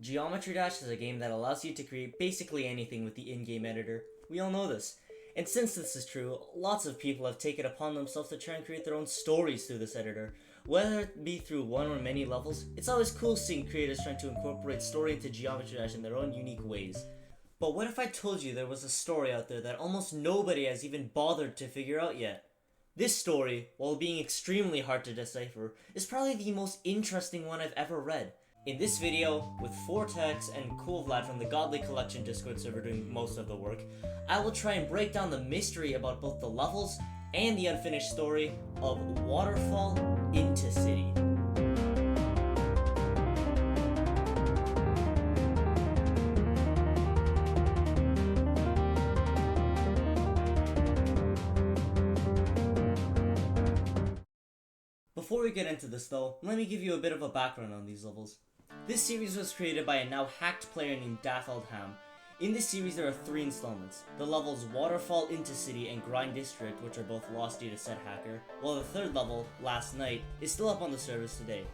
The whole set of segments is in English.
Geometry Dash is a game that allows you to create basically anything with the in-game editor. We all know this. And since this is true, lots of people have taken it upon themselves to try and create their own stories through this editor. Whether it be through one or many levels, it's always cool seeing creators trying to incorporate story into Geometry Dash in their own unique ways. But what if I told you there was a story out there that almost nobody has even bothered to figure out yet? This story, while being extremely hard to decipher, is probably the most interesting one I've ever read. In this video, with Vortex and Cool Vlad from the Godly Collection Discord server doing most of the work, I will try and break down the mystery about both the levels and the unfinished story of Waterfall Intecity. Before we get into this though, let me give you a bit of a background on these levels. This series was created by a now hacked player named Ham. In this series there are 3 installments. The levels Waterfall Intecity and Grind District, which are both lost due to said hacker, while the 3rd level, Last Night, is still up on the servers today.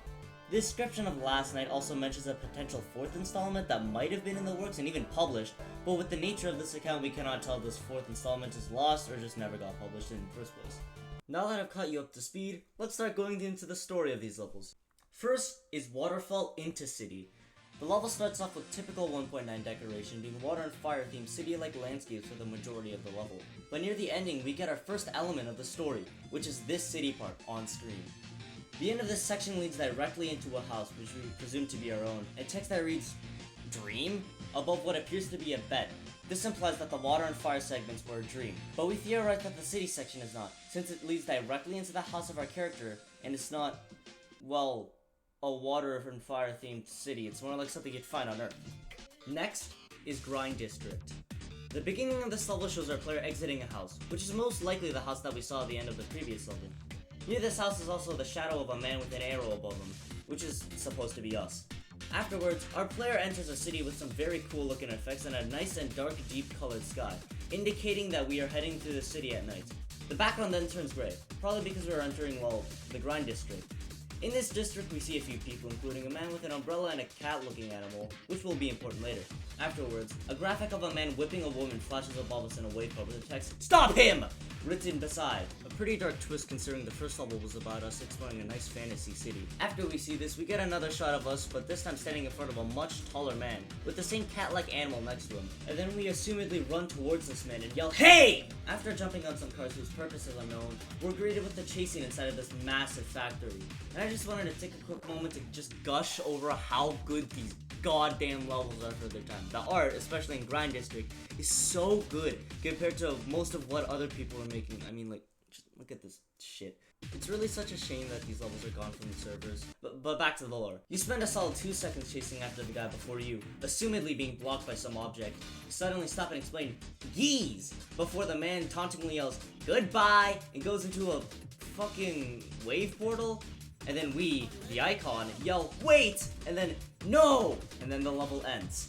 The description of Last Night also mentions a potential 4th installment that might have been in the works and even published, but with the nature of this account we cannot tell if this 4th installment is lost or just never got published in the first place. Now that I've caught you up to speed, let's start going into the story of these levels. First is Waterfall Intecity. The level starts off with typical 1.9 decoration, being water and fire themed city-like landscapes for the majority of the level. But near the ending, we get our first element of the story, which is this city part on screen. The end of this section leads directly into a house, which we presume to be our own, and text that reads, "Dream?" above what appears to be a bed. This implies that the water and fire segments were a dream, but we theorize that the city section is not, since it leads directly into the house of our character, and it's not, well, a water and fire themed city. It's more like something you'd find on Earth. Next is Grind District. The beginning of this level shows our player exiting a house, which is most likely the house that we saw at the end of the previous level. Near this house is also the shadow of a man with an arrow above him, which is supposed to be us. Afterwards, our player enters a city with some very cool looking effects and a nice and dark deep colored sky, indicating that we are heading through the city at night. The background then turns gray, probably because we are entering, well, the Grind District. In this district we see a few people, including a man with an umbrella and a cat looking animal, which will be important later. Afterwards, a graphic of a man whipping a woman flashes above us in a wave cover with the text, "Stop him!" written beside. A pretty dark twist considering the first level was about us exploring a nice fantasy city. After we see this, we get another shot of us, but this time standing in front of a much taller man, with the same cat-like animal next to him. And then we assumedly run towards this man and yell, "Hey!" After jumping on some cars whose purpose is unknown, we're greeted with the chasing inside of this massive factory. And I just wanted to take a quick moment to just gush over how good these goddamn levels are for their time. The art, especially in Grind District, is so good compared to most of what other people are making. I mean, like, just look at this shit. It's really such a shame that these levels are gone from the servers. But back to the lore. You spend a solid 2 seconds chasing after the guy before you, assumedly being blocked by some object, suddenly stop and explain, "Geez!" before the man tauntingly yells, "Goodbye!" and goes into a fucking wave portal. And then we, the icon, yell, "Wait!" and then, "No!" and then the level ends.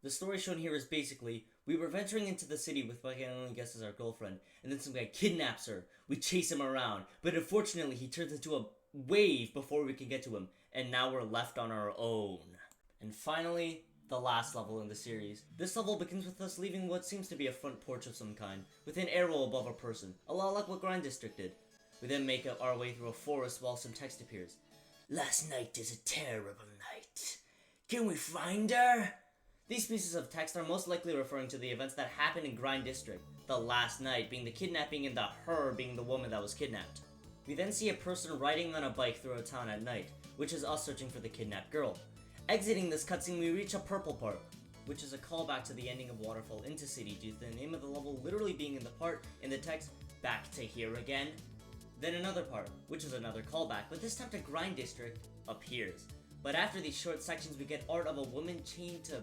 The story shown here is basically, we were venturing into the city with what I can only guess is our girlfriend, and then some guy kidnaps her. We chase him around, but unfortunately he turns into a wave before we can get to him, and now we're left on our own. And finally, the last level in the series. This level begins with us leaving what seems to be a front porch of some kind, with an arrow above a person, a lot like what Grind District did. We then make our way through a forest while some text appears. "Last night is a terrible night. Can we find her?" These pieces of text are most likely referring to the events that happened in Grind District, the last night being the kidnapping and the her being the woman that was kidnapped. We then see a person riding on a bike through a town at night, which is us searching for the kidnapped girl. Exiting this cutscene, we reach a purple part, which is a callback to the ending of Waterfall Intecity due to the name of the level literally being in the part in the text, "Back to here again." Then another part, which is another callback, but this time to Grind District, appears. But after these short sections we get art of a woman chained to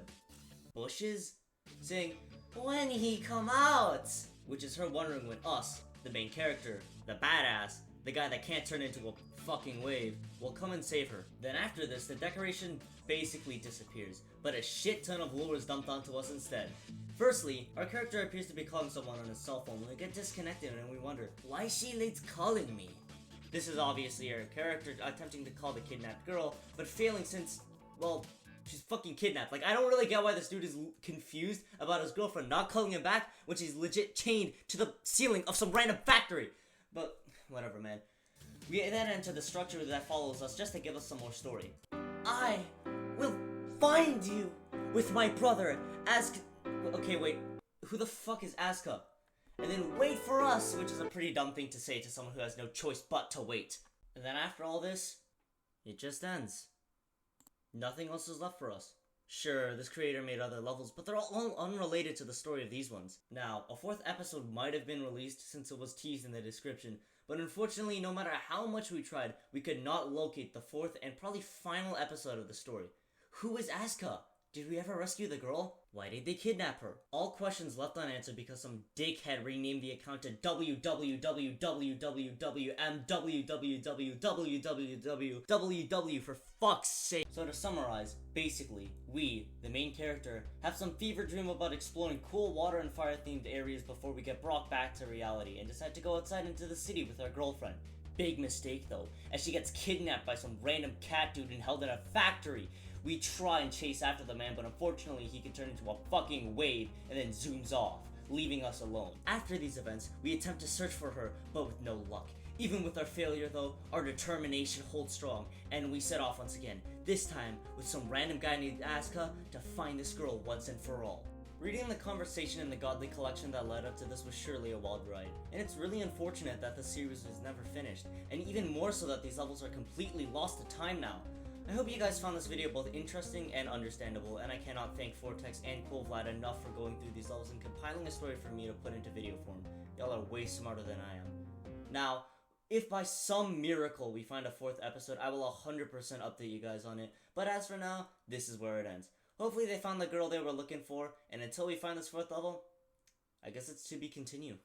bushes, saying, "When he come out?" which is her wondering when us, the main character, the badass, the guy that can't turn into a fucking wave, will come and save her. Then after this, the decoration basically disappears, but a shit ton of lore is dumped onto us instead. Firstly, our character appears to be calling someone on his cell phone when we get disconnected and we wonder, why she late calling me? This is obviously our character attempting to call the kidnapped girl, but failing since, well, She's fucking kidnapped. Like, I don't really get why this dude is confused about his girlfriend not calling him back when she's legit chained to the ceiling of some random factory. But, whatever, man. We then enter the structure that follows us just to give us some more story. I will find you with my brother, okay, wait. Who the fuck is Asuka? And then wait for us, which is a pretty dumb thing to say to someone who has no choice but to wait. And then after all this, it just ends. Nothing else is left for us. Sure, this creator made other levels, but they're all unrelated to the story of these ones. Now, a 4th episode might have been released since it was teased in the description, but unfortunately, no matter how much we tried, we could not locate the 4th and probably final episode of the story. Who is Asuka? Did we ever rescue the girl? Why did they kidnap her? All questions left unanswered because some dickhead renamed the account to www for fuck's sake. So to summarize, basically, we, the main character, have some fever dream about exploring cool water and fire themed areas before we get brought back to reality and decide to go outside into the city with our girlfriend. Big mistake though, as she gets kidnapped by some random cat dude and held in a factory. We try and chase after the man, but unfortunately he can turn into a fucking wave and then zooms off, leaving us alone. After these events, we attempt to search for her, but with no luck. Even with our failure though, our determination holds strong, and we set off once again, this time with some random guy named Asuka to find this girl once and for all. Reading the conversation in the Godly collection that led up to this was surely a wild ride, and it's really unfortunate that the series was never finished, and even more so that these levels are completely lost to time now. I hope you guys found this video both interesting and understandable, and I cannot thank Vortex and Cool Vlad enough for going through these levels and compiling a story for me to put into video form. Y'all are way smarter than I am. Now, if by some miracle we find a 4th episode, I will 100% update you guys on it, but as for now, this is where it ends. Hopefully they found the girl they were looking for, and until we find this 4th level, I guess it's to be continued.